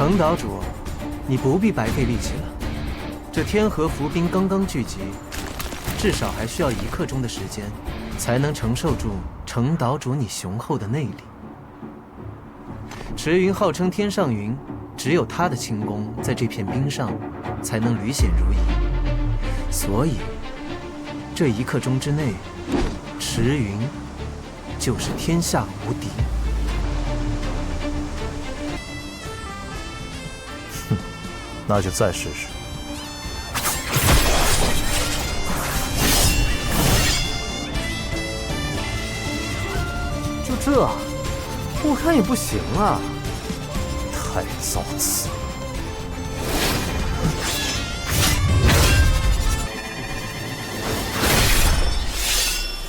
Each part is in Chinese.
程岛主，你不必白费力气了。这天河伏兵刚刚聚集，至少还需要1刻钟的时间，才能承受住程岛主你雄厚的内力。池云号称天上云，只有他的轻功在这片冰上才能履险如夷，所以这1刻钟之内，池云就是天下无敌。哼，那就再试试。就这，我看也不行啊。太造次！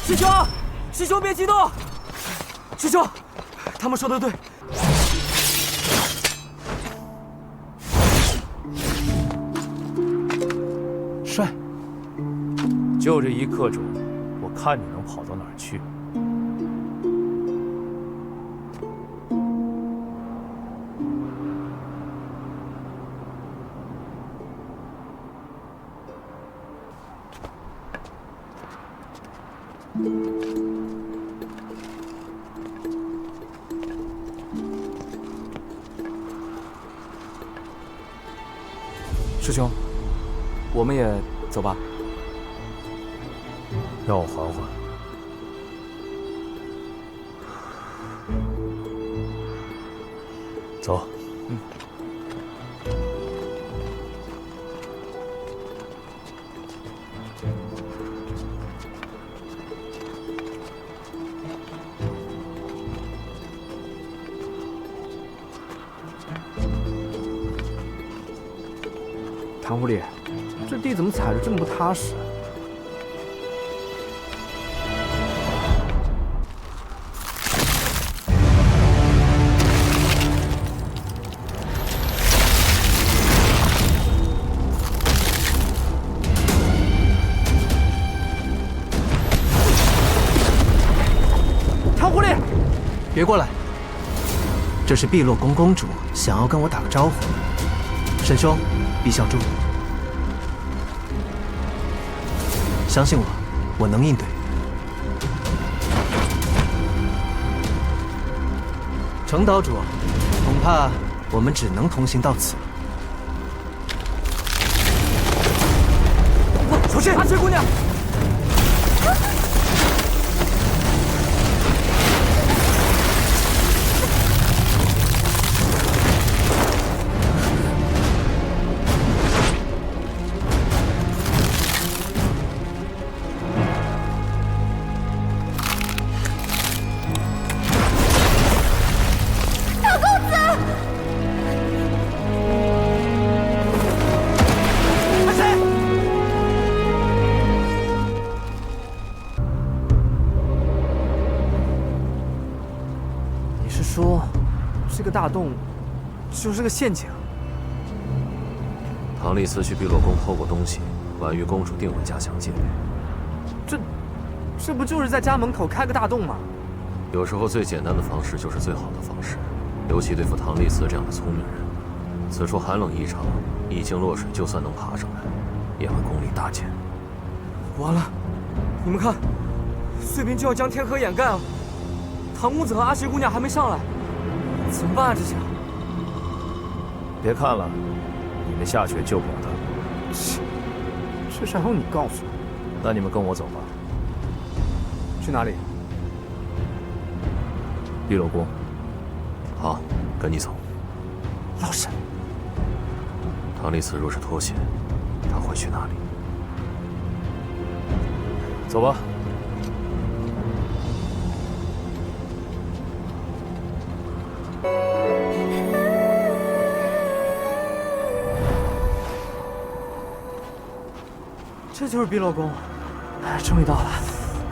师兄，师兄别激动。师兄，他们说的对。帅！就这1刻钟，我看你能跑到哪儿去？师兄，我们也走吧。让我缓缓。走。唐狐狸，这地怎么踩着这么不踏实？唐狐狸，别过来！这是碧落宫公主想要跟我打个招呼。沈兄，必小住。相信我，我能应对。程岛主，恐怕我们只能同行到此了。小心！阿雪姑娘。说，这个大洞就是个陷阱。唐丽斯去碧落宫偷过东西，婉玉公主定会加强戒备。这不就是在家门口开个大洞吗？有时候最简单的方式就是最好的方式，尤其对付唐丽斯这样的聪明人。此处寒冷异常，一经落水，就算能爬上来，也会功力大减。完了，你们看，碎冰就要将天河掩盖了。唐公子和阿邪姑娘还没上来，怎么办啊？这下别看了，你们下去也救不了他。这事还用你告诉我？那你们跟我走吧。去哪里？碧落宫。好，跟你走。老沈，唐丽斯若是脱险，他会去哪里？走吧。这就是碧落宫，终于到了，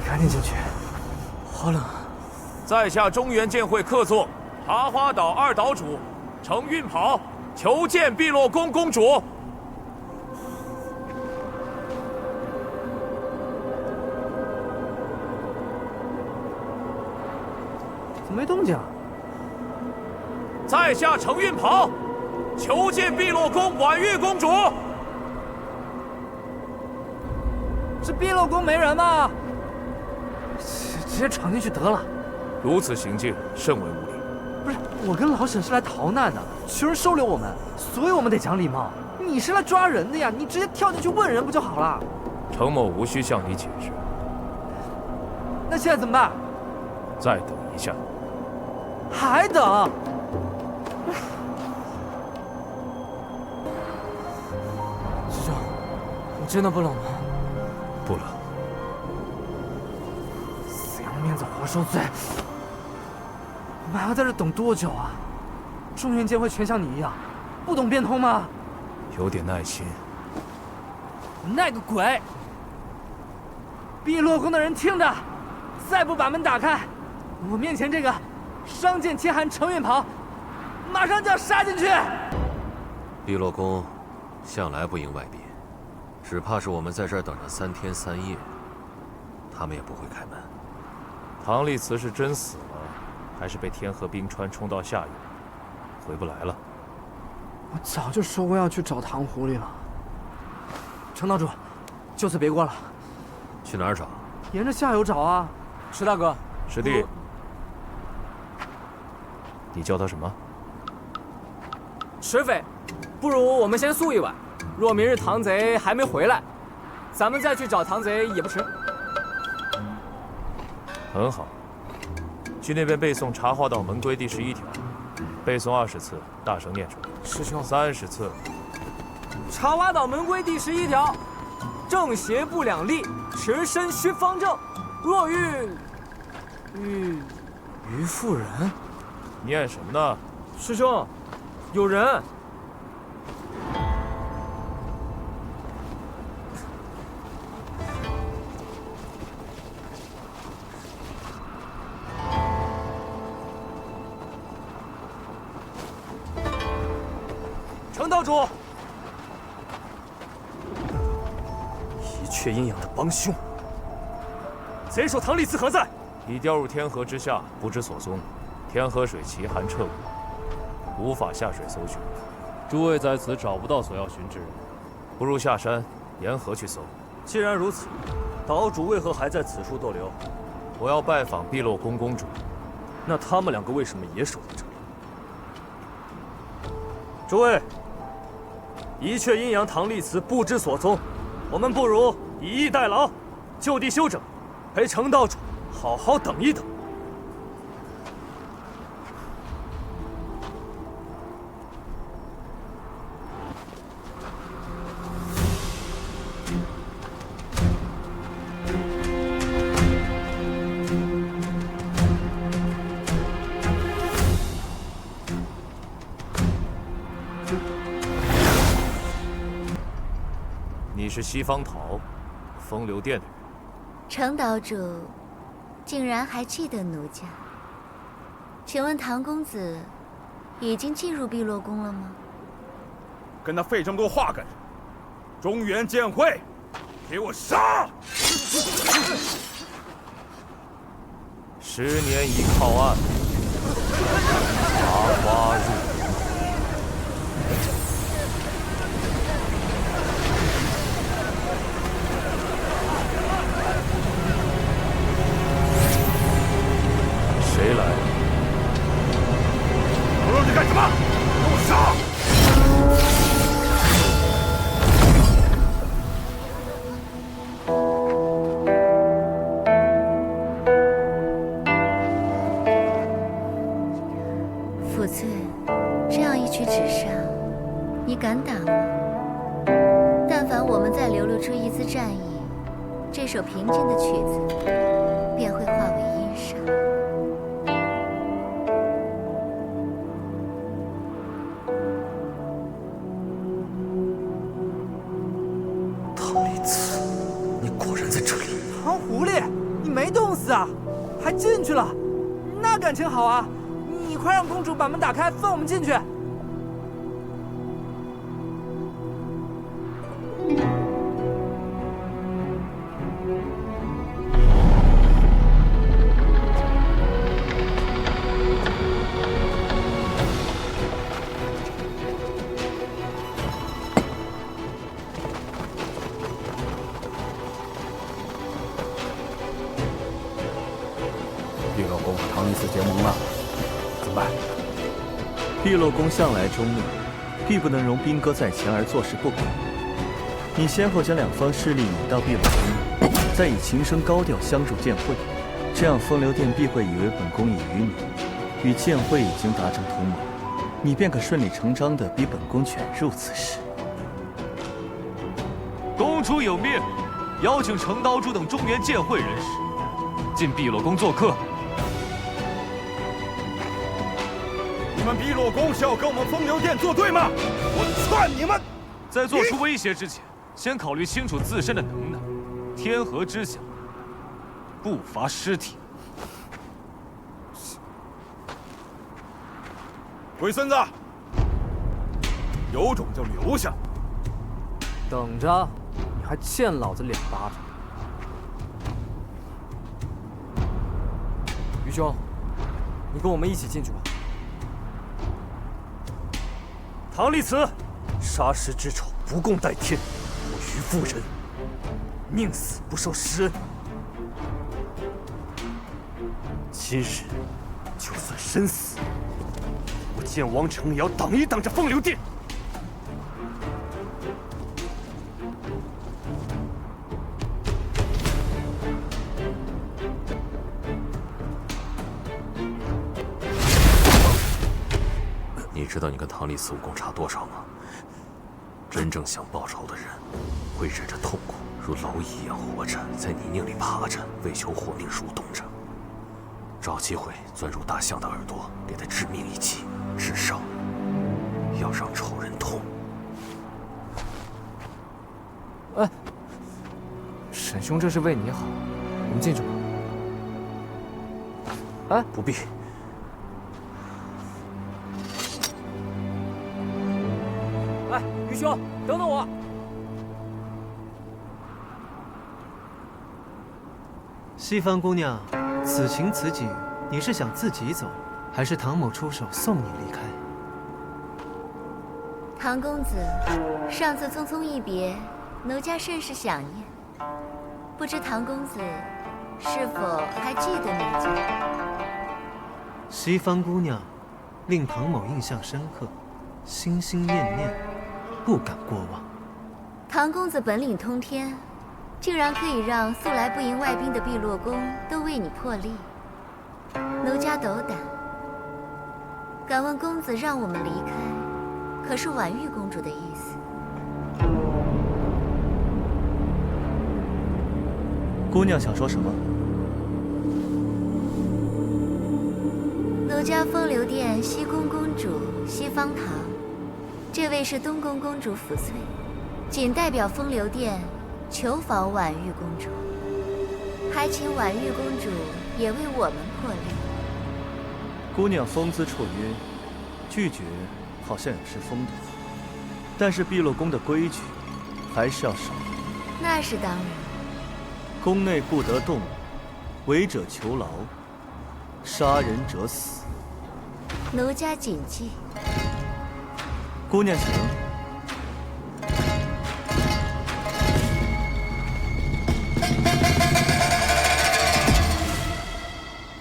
赶紧进去。好冷。在下中原剑会客座爬花岛2岛主程运跑，求见碧落宫公主。怎么没动静？在下程运跑，求见碧落宫婉玉公主。这碧落宫没人吗？直接闯进去得了。如此行径甚为无礼。不是，我跟老沈是来逃难的，求人收留我们，所以我们得讲礼貌。你是来抓人的呀，你直接跳进去问人不就好了？程某无需向你解释。那现在怎么办？再等一下。还等？师兄，你真的不冷吗？不冷。死要面子活受罪，我们还要在这等多久啊？中原监会全像你一样，不懂变通吗？有点耐心。那个鬼！碧落宫的人听着，再不把门打开，我面前这个伤剑天寒程运袍，马上就要杀进去。碧落宫向来不迎外宾，只怕是我们在这儿等上3天3夜，他们也不会开门。唐丽慈是真死了，还是被天河冰川冲到下游，回不来了？我早就说过要去找唐狐狸了。程道主，就此别过了。去哪儿找？沿着下游找啊。石大哥，师弟，你叫他什么？石匪，不如我们先宿一晚。若明日唐贼还没回来，咱们再去找唐贼也不迟。很好，去那边背诵《茶花道门规》第11条，背诵20次，大声念出来。师兄，30次。茶花岛门规第11条，正邪不两立，持身须方正。若遇于妇人，念什么呢？师兄，有人。程道主，一阙阴阳的帮凶，贼首唐丽慈何在？已掉入天河之下，不知所踪。天河水奇寒彻骨，无法下水搜寻。诸位在此找不到所要寻之人，不如下山沿河去搜。既然如此，岛主为何还在此处逗留？我要拜访碧落宫公主。那他们2个为什么也守在这里？诸位，一阙阴阳唐丽慈不知所踪，我们不如以逸待劳，就地休整，陪程道主好好等一等。你是西方桃，风流殿的人。程岛主，竟然还记得奴家？请问唐公子已经进入碧落宫了吗？跟他费这么多话干什么？中原剑会，给我杀！10年一靠岸，茶花入园。谁来？我让你干什么？给我杀！父尊，这样一曲纸上，你敢打吗？但凡我们再流露出一丝战意，这首平静的曲子便会化为阴伤。唐丽慈，你果然在这里！唐狐狸，你没冻死啊？还进去了？那感情好啊！你快让公主把门打开，放我们进去。宫和唐离寺结盟了，怎么办？碧落宫向来中立，必不能容兵戈在前而坐视不管。你先后将两方势力引到碧落宫，再以琴声高调相助剑会，这样风流殿必会以为本宫已与你与剑会已经达成同盟，你便可顺理成章地逼本宫卷入此事。公主有命，邀请程刀珠等中原剑会人士进碧落宫做客。你们碧落宫是要跟我们风流殿作对吗？我劝你们，在做出威胁之前，先考虑清楚自身的能耐。天河之下，不乏尸体。龟孙子，有种就留下！等着，你还欠老子2巴掌！于兄，你跟我们一起进去吧。唐立慈，杀师之仇不共戴天，我于妇人，宁死不受师恩。今日就算身死，我剑王城也要挡一挡这风流殿。你知道你跟唐立慈武功差多少吗？真正想报仇的人，会忍着痛苦，如蝼蚁一样活着，在泥泞里爬着，为求活命蠕动着，找机会钻入大象的耳朵，给他致命一击。至少要让仇人痛。哎，沈兄，这是为你好，我们进去吧。哎，不必。哎，于兄，等等我。西方姑娘，此情此景，你是想自己走，还是唐某出手送你离开？唐公子，上次匆匆一别，奴家甚是想念。不知唐公子是否还记得奴家？西方姑娘，令唐某印象深刻，心心念念，不敢过忘。唐公子本领通天，竟然可以让素来不迎外宾的碧落宫都为你破例，奴家斗胆。敢问公子让我们离开，可是婉玉公主的意思？姑娘想说什么？奴家风流殿西宫公主西方堂，这位是东宫公主栩翠，仅代表风流殿求访婉玉公主，还请婉玉公主也为我们破例。姑娘风姿绰约，拒绝好像也是风度，但是碧落宫的规矩还是要守。那是当然。宫内不得动武，违者囚牢，杀人者死。奴家谨记。姑娘请。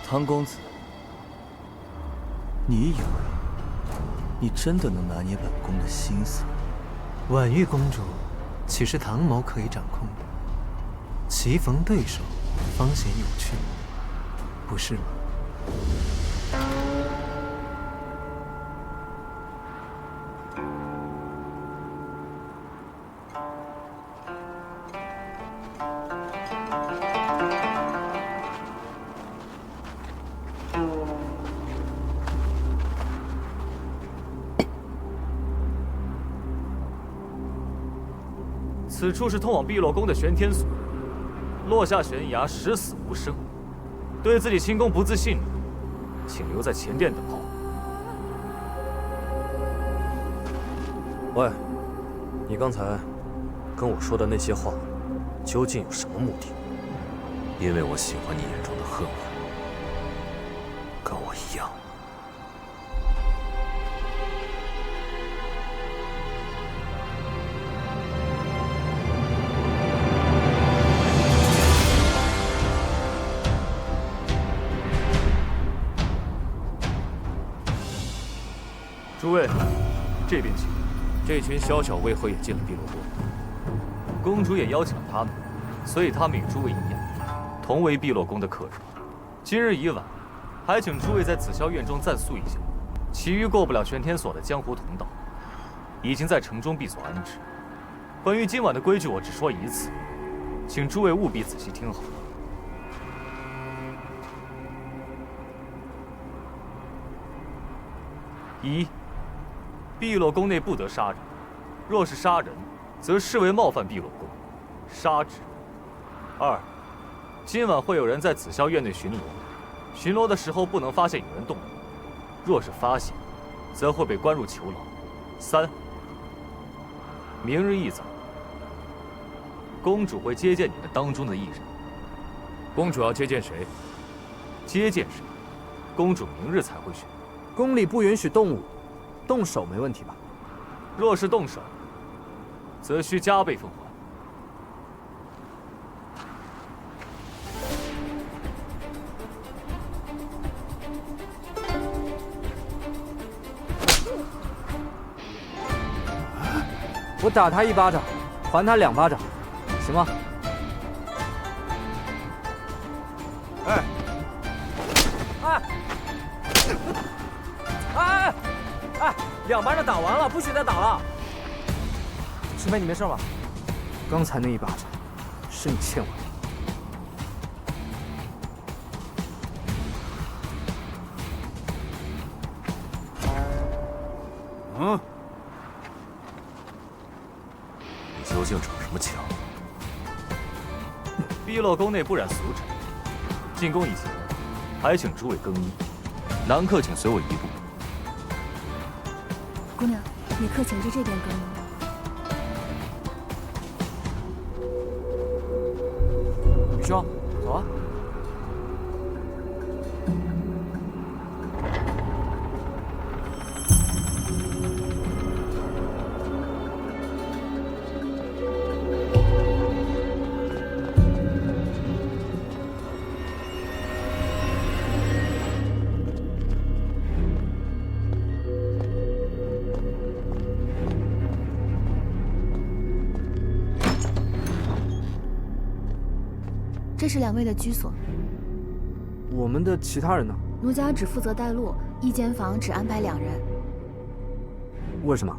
唐公子，你以为你真的能拿捏本宫的心思？婉玉公主，岂是唐某可以掌控的？棋逢对手，方显有趣，不是吗？此处是通往碧落宫的玄天锁，落下悬崖，十死无生。对自己轻功不自信，请留在前殿等候。喂，你刚才跟我说的那些话，究竟有什么目的？因为我喜欢你眼中的恨我，跟我一样。诸位，这边请。这群宵小为何也进了碧落宫？公主也邀请了他们，所以他们与诸位一样，同为碧落宫的客人。今日已晚，还请诸位在紫霄院中暂宿一下。其余过不了玄天所的江湖同道，已经在城中闭所安置。关于今晚的规矩，我只说一次，请诸位务必仔细听好。一，碧落宫内不得杀人，若是杀人，则视为冒犯碧落宫，杀之。二，今晚会有人在紫霄院内巡逻，巡逻的时候不能发现有人动武，若是发现，则会被关入囚牢。三，明日一早，公主会接见你们当中的一人。公主要接见谁？接见谁？公主明日才会选。宫里不允许动武，动手没问题吧？若是动手，则需加倍奉还。我打他1巴掌，还他2巴掌，行吗？哎，2巴掌打完了，不许再打了。师妹，你没事吧？刚才那1巴掌，是你欠我的。你究竟逞什么强？碧落宫内不染俗尘，进宫以前，还请诸位更衣。男客请随我一步。姑娘，你客请至这边更衣。雨兄，走啊！这是2位的居所。我们的其他人呢？奴家只负责带路，一间房只安排2人。为什么？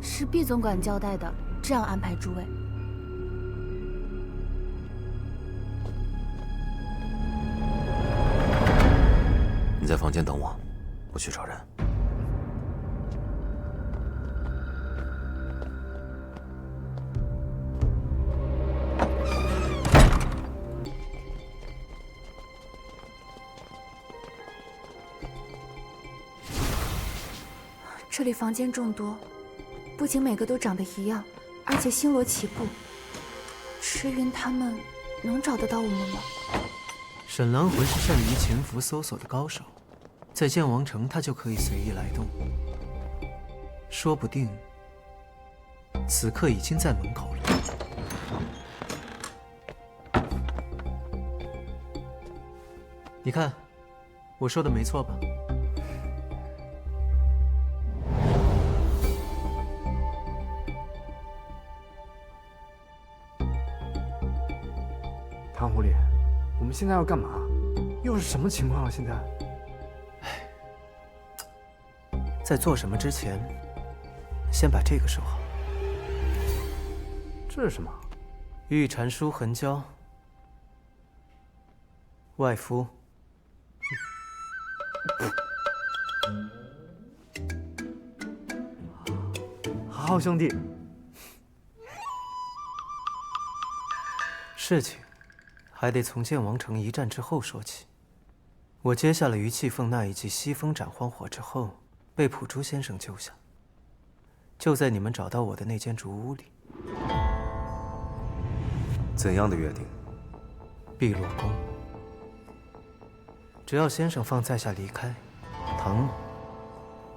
是毕总管交代的，这样安排诸位。你在房间等我，我去找人。这里房间众多，不仅每个都长得一样，而且星罗棋布。迟云他们能找得到我们吗？沈狼魂是善于潜伏搜索的高手，在剑王城他就可以随意来动，说不定此刻已经在门口了。你看，我说的没错吧？唐狐狸，我们现在要干嘛？又是什么情况啊？现在？在做什么之前，先把这个收好。这是什么？玉蟾书痕胶，外敷。好兄弟。事情还得从剑王城一战之后说起。我接下了于气凤那一记西风斩荒火之后，被普珠先生救下，就在你们找到我的那间竹屋里。怎样的约定？碧落宫。只要先生放在下离开，唐某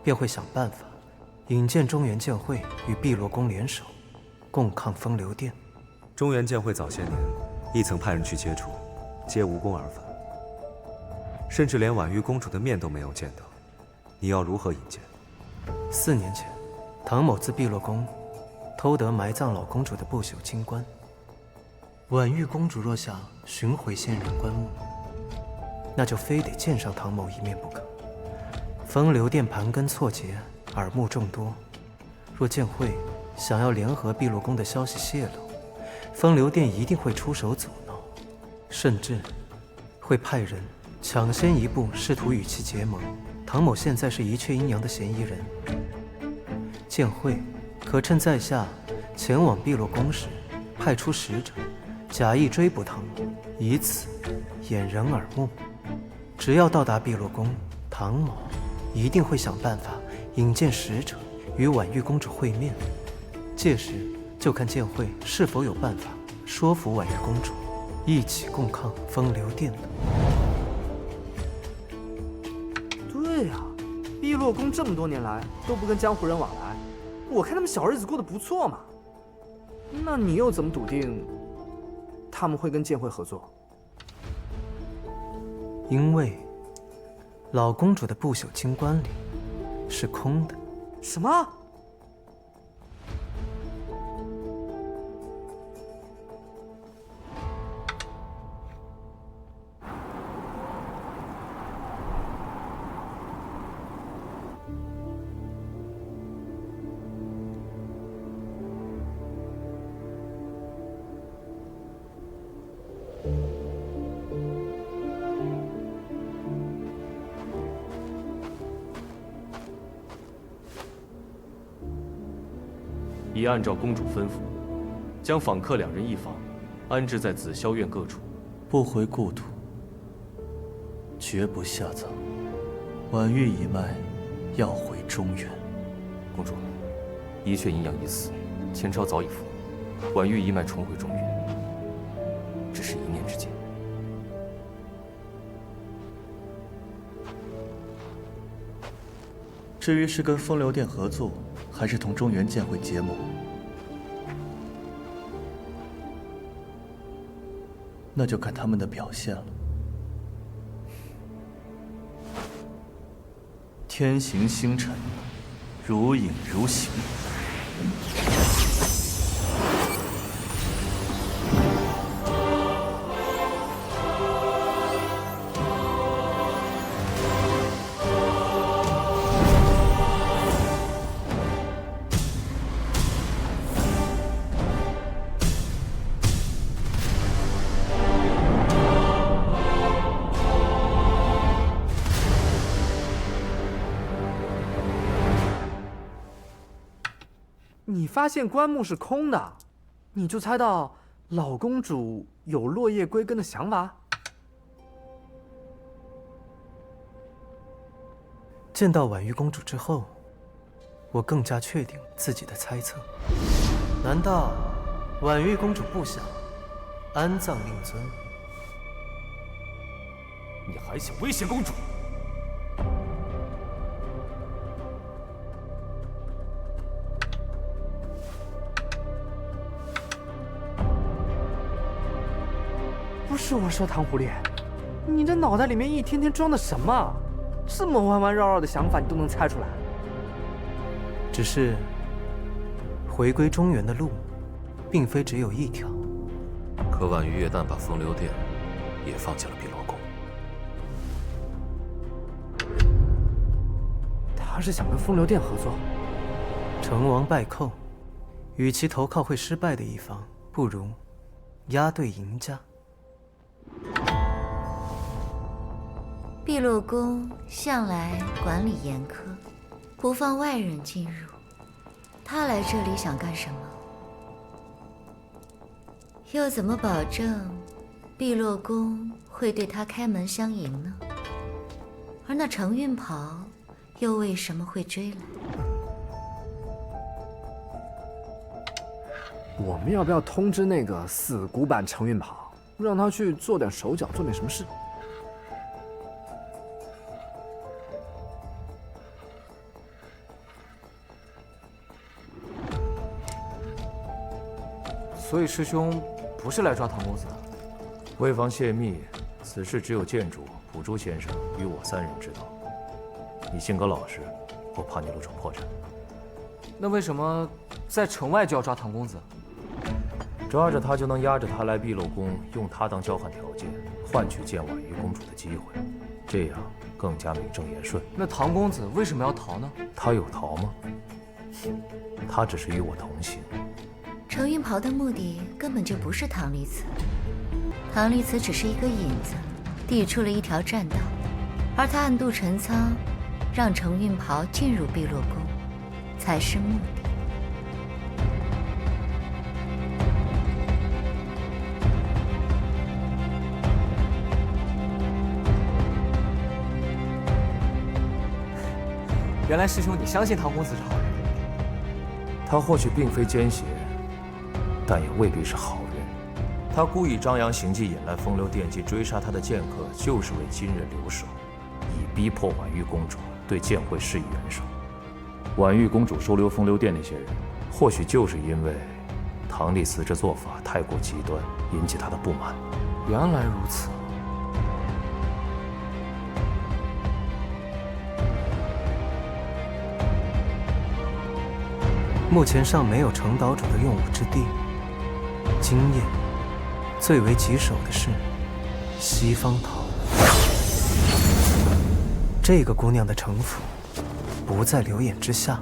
便会想办法引荐中原剑会与碧落宫联手，共抗风流殿。中原剑会早些年亦曾派人去接触，皆无功而返，甚至连婉玉公主的面都没有见到。你要如何引荐？ 4年前，唐某自碧落宫偷得埋葬老公主的不朽金冠。婉玉公主若想寻回先人棺木，那就非得见上唐某一面不可。风流殿盘根错节，耳目众多，若剑会想要联合碧落宫的消息泄露，风流殿一定会出手阻挠，甚至会派人抢先一步试图与其结盟。唐某现在是一雀阴阳的嫌疑人，剑会可趁在下前往碧落宫时，派出使者假意追捕唐某，以此掩人耳目。只要到达碧落宫，唐某一定会想办法引荐使者与婉玉公主会面。届时就看剑会是否有办法说服婉玉公主一起共抗风流殿了。对呀，碧落宫这么多年来都不跟江湖人往来，我看他们小日子过得不错嘛。那你又怎么笃定他们会跟剑会合作？因为老公主的不朽金冠里是空的。什么？已按照公主吩咐，将访客2人1房，安置在紫霄院各处。不回故土，绝不下葬。婉玉一脉要回中原。公主，一雀阴阳已死，前朝早已覆灭，婉玉一脉重回中原，只是一念之间。至于是跟风流殿合作，还是同中原剑会结盟，那就看他们的表现了。天行星辰，如影如形。你发现棺木是空的，你就猜到老公主有落叶归根的想法？见到婉玉公主之后，我更加确定自己的猜测。难道婉玉公主不想安葬令尊？你还想威胁公主？不是我说，唐狐狸，你这脑袋里面一天天装的什么？这么弯弯绕绕的想法你都能猜出来？只是回归中原的路，并非只有一条。可婉玉叶旦把风流殿也放进了碧落宫，他是想跟风流殿合作。成王败寇，与其投靠会失败的一方，不如押对赢家。碧落宫向来管理严苛，不放外人进入。他来这里想干什么？又怎么保证碧落宫会对他开门相迎呢？而那程运袍又为什么会追来？我们要不要通知那个死古板程运袍，让他去做点手脚，做点什么事？所以师兄不是来抓唐公子的。为防泄密，此事只有剑主、普珠先生与我3人知道。你性格老实，我怕你露出破绽。那为什么在城外就要抓唐公子？抓着他就能押着他来碧落宫，用他当交换条件，换取见婉玉公主的机会，这样更加名正言顺。那唐公子为什么要逃呢？他有逃吗？他只是与我同行。程运袍的目的根本就不是唐离辞，唐离辞只是一个引子，递出了一条栈道，而他暗度陈仓，让程运袍进入碧落宫，才是目的。原来师兄你相信唐公子是好人。他或许并非奸邪，但也未必是好人。他故意张扬行迹，引来风流殿及追杀他的剑客，就是为今日留守，以逼迫婉玉公主对剑会施以援手。婉玉公主收留风流殿那些人，或许就是因为唐立辞这做法太过极端，引起他的不满。原来如此。目前尚没有程岛主的用武之地。今夜最为棘手的是西方桃。这个姑娘的城府不在流眼之下。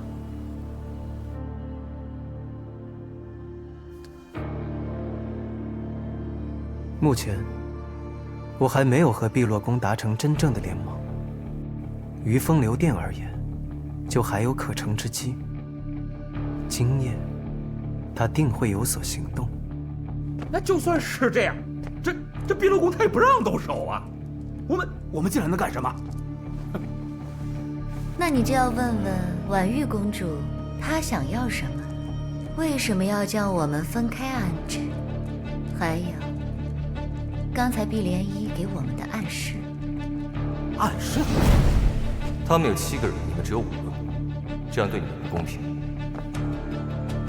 目前我还没有和碧落宫达成真正的联盟，于风流殿而言，就还有可乘之机。今夜，他定会有所行动。那就算是这样，这碧落宫他也不让动手啊！我们进来能干什么？那你就要问问婉玉公主，她想要什么？为什么要将我们分开安置？还有，刚才碧莲依给我们的暗示。暗示？他们有7个人，你们只有5个，这样对你们不公平。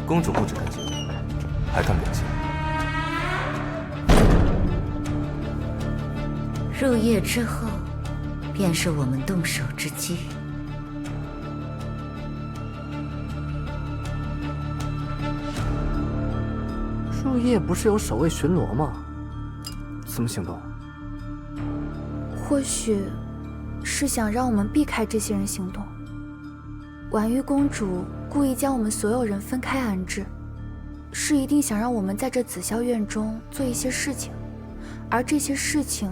公主不只看结果，还看表现。入夜之后，便是我们动手之机。入夜不是有守卫巡逻吗？怎么行动？或许是想让我们避开这些人行动。婉玉公主故意将我们所有人分开安置，是一定想让我们在这紫霄院中做一些事情，而这些事情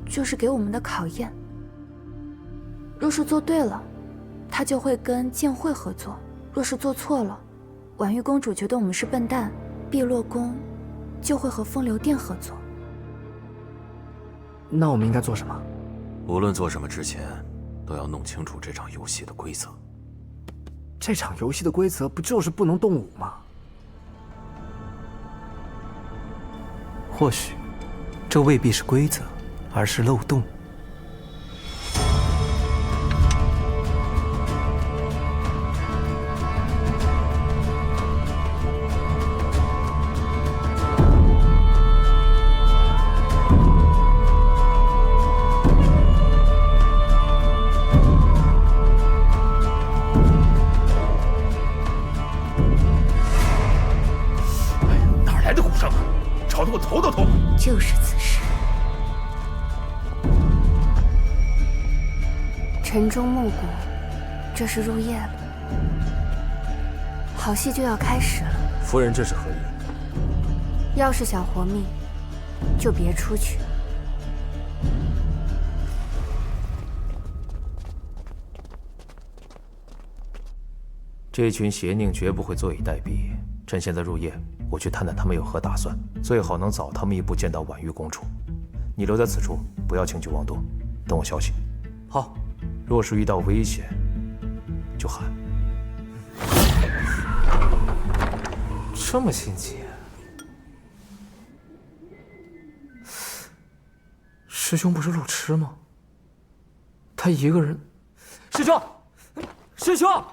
就是给我们的考验。若是做对了，她就会跟剑会合作；若是做错了，婉玉公主觉得我们是笨蛋，碧落宫就会和风流殿合作。那我们应该做什么？无论做什么之前，都要弄清楚这场游戏的规则。这场游戏的规则不就是不能动武吗？或许，这未必是规则，而是漏洞。就是此时。晨钟暮鼓，这是入夜了，好戏就要开始了。夫人，这是何意？要是想活命，就别出去。这群邪佞绝不会坐以待毙。趁现在入夜，我去探探他们有何打算，最好能早他们一步见到婉玉公主。你留在此处，不要轻举妄动，等我消息。好，若是遇到危险，就喊。这么心急？师兄不是路痴吗？他一个人。师兄，师兄，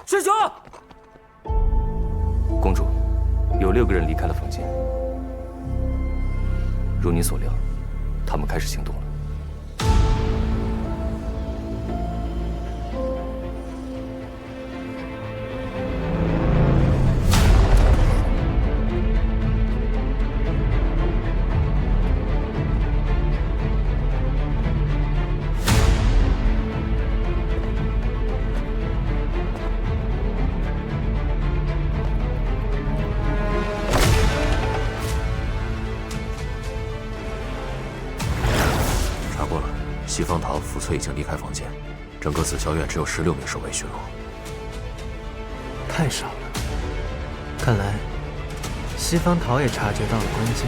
师兄！公主，有6个人离开了房间。如你所料，他们开始行动了。查过了，西方桃、福翠已经离开房间，整个紫霄院只有16名守卫巡逻。太少了，看来西方桃也察觉到了关键。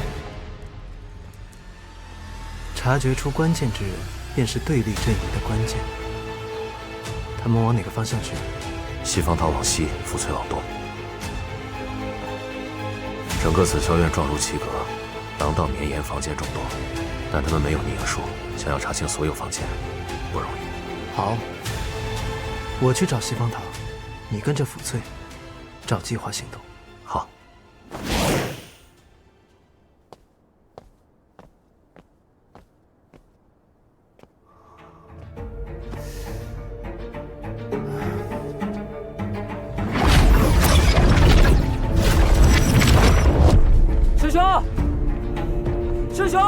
察觉出关键之人，便是对立阵营的关键。他们往哪个方向去？西方桃往西，福翠往东。整个紫霄院状如棋阁，廊道绵延，房间众多，但他们没有逆影术，想要查清所有房间不容易。好，我去找西方桃，你跟着福翠，照计划行动。好。师兄，师兄！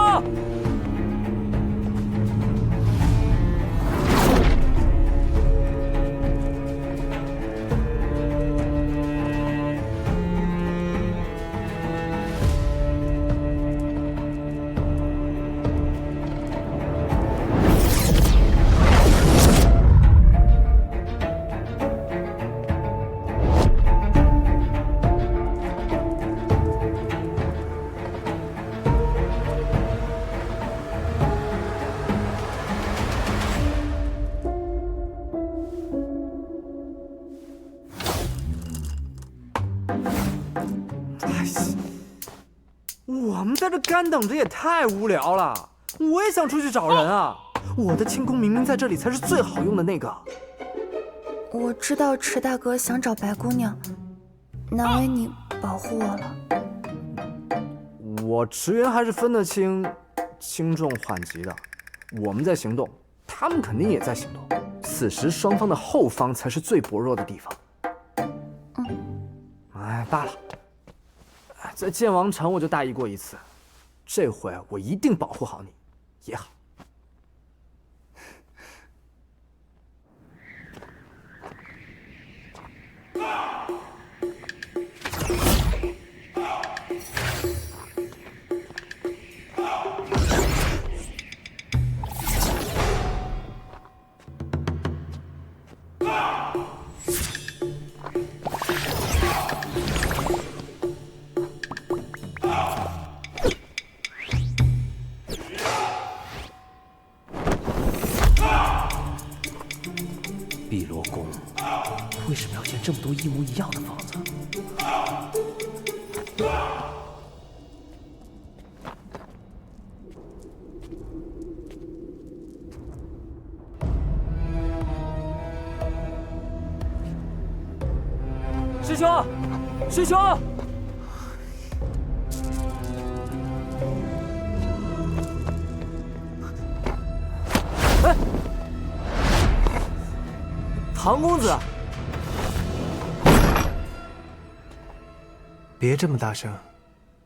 我们在这干等着也太无聊了，我也想出去找人啊！我的轻功明明在这里才是最好用的那个。我知道池大哥想找白姑娘，难为你保护我了。我池原还是分得清轻重缓急的。我们在行动，他们肯定也在行动。此时双方的后方才是最薄弱的地方。哎，罢了。在剑王城我就大意过一次，这回我一定保护好你，也好。碧罗宫为什么要建这么多一模一样的房子？师兄，师兄！哎，唐公子，别这么大声，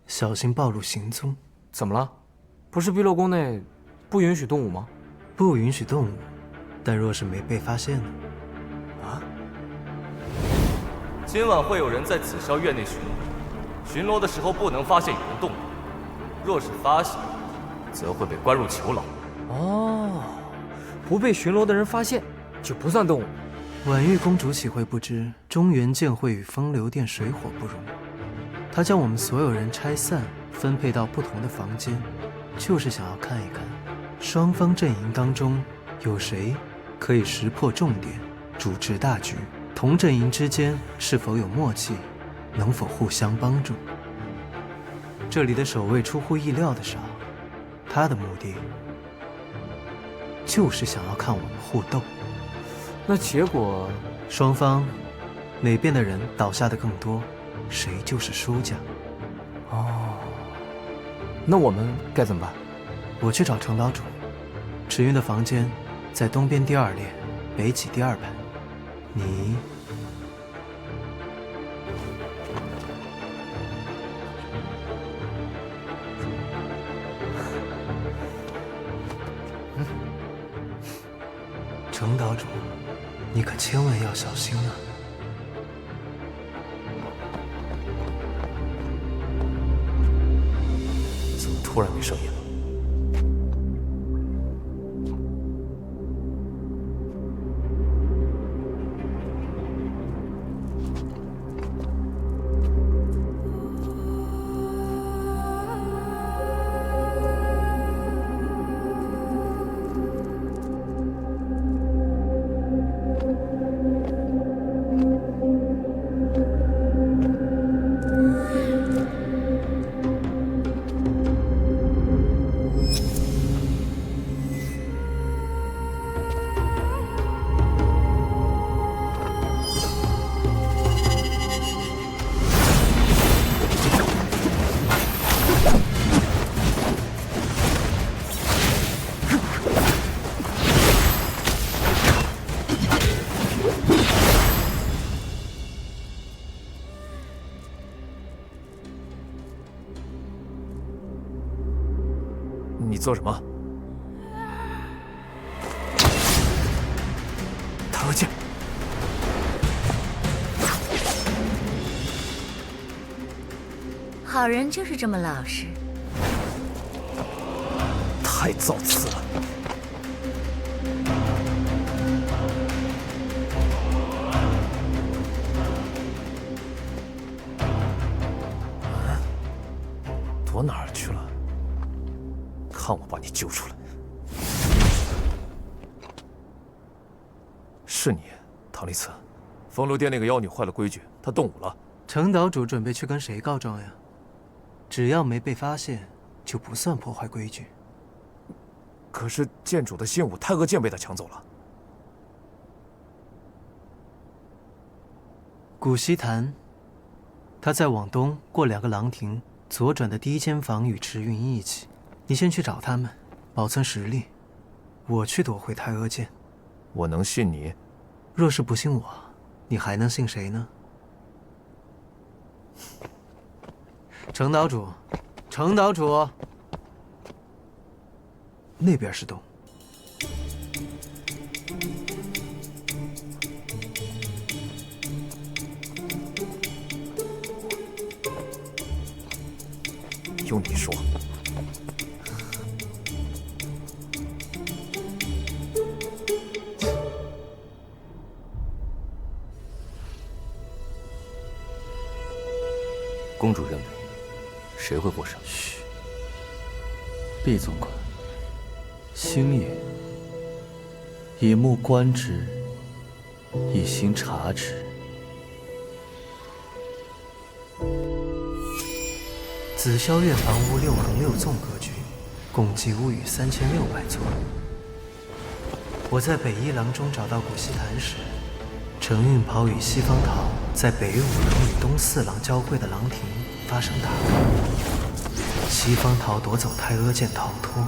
小心暴露行踪。怎么了？不是碧落宫内不允许动武吗？不允许动武，但若是没被发现呢？啊？今晚会有人在紫霄院内巡逻，巡逻的时候不能发现有人动武，若是发现，则会被关入囚牢。哦，不被巡逻的人发现，就不算动武。婉玉公主岂会不知中原剑会与风流殿水火不容？她将我们所有人拆散，分配到不同的房间，就是想要看一看，双方阵营当中有谁可以识破重点，主持大局。同阵营之间是否有默契，能否互相帮助？这里的守卫出乎意料的少，他的目的就是想要看我们互斗。那结果，双方哪边的人倒下的更多，谁就是输家。哦，那我们该怎么办？我去找程岛主，池云的房间在东边第2列，北起第2排。你程岛主，你可千万要小心啊！怎么突然没声音了？做什么？太阿剑。好人就是这么老实。太造次了。躲哪儿去了？看我把你揪出来！是你，唐丽慈。风流殿那个妖女坏了规矩，她动武了。程岛主准备去跟谁告状呀？只要没被发现，就不算破坏规矩。可是剑主的信物太阿剑被他抢走了。古稀潭，他在往东过2个廊亭，左转的第1间房与池云一起。你先去找他们，保存实力。我去夺回太阿剑。我能信你？若是不信我，你还能信谁呢？程岛主，程岛主，那边是洞。用你说。公主认为，谁会获胜？嘘，毕总管，星爷，以目观之，以心察之。紫霄院房屋6横6纵格局，共计屋宇3600座。我在北1廊中找到古稀潭时，程运袍与西方桃在北5廊与东4廊交汇的廊亭发生打斗，西方桃夺走太阿剑逃脱，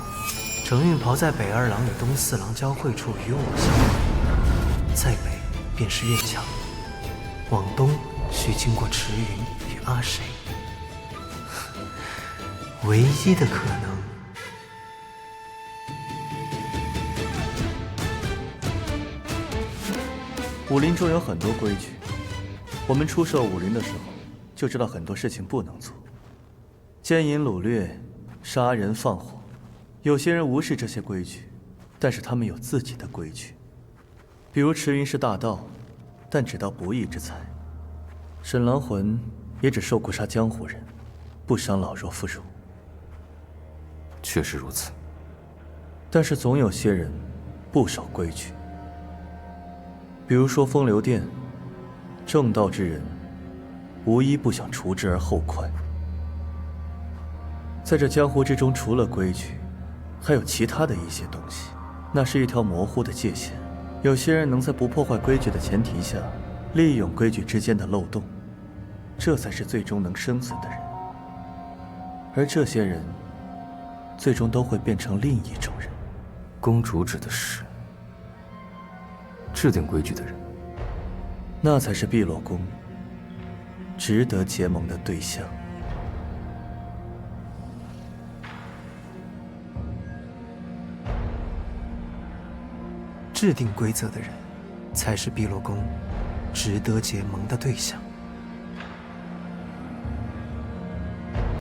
程运袍在北2廊与东4廊交汇处与我相会。再北便是院墙，往东需经过池云与阿谁。唯一的可能，武林中有很多规矩，我们出售武林的时候，就知道很多事情不能做，奸淫掳掠、杀人放火。有些人无视这些规矩，但是他们有自己的规矩。比如池云是大盗，但只盗不义之财；沈郎魂也只受雇杀江湖人，不伤老弱妇孺。确实如此，但是总有些人不守规矩。比如说风流殿，正道之人无一不想除之而后快。在这江湖之中，除了规矩，还有其他的一些东西，那是一条模糊的界限。有些人能在不破坏规矩的前提下，利用规矩之间的漏洞，这才是最终能生存的人。而这些人最终都会变成另一种人。公主指的是制定规矩的人，那才是碧落宫值得结盟的对象。制定规则的人，才是碧落宫值得结盟的对象。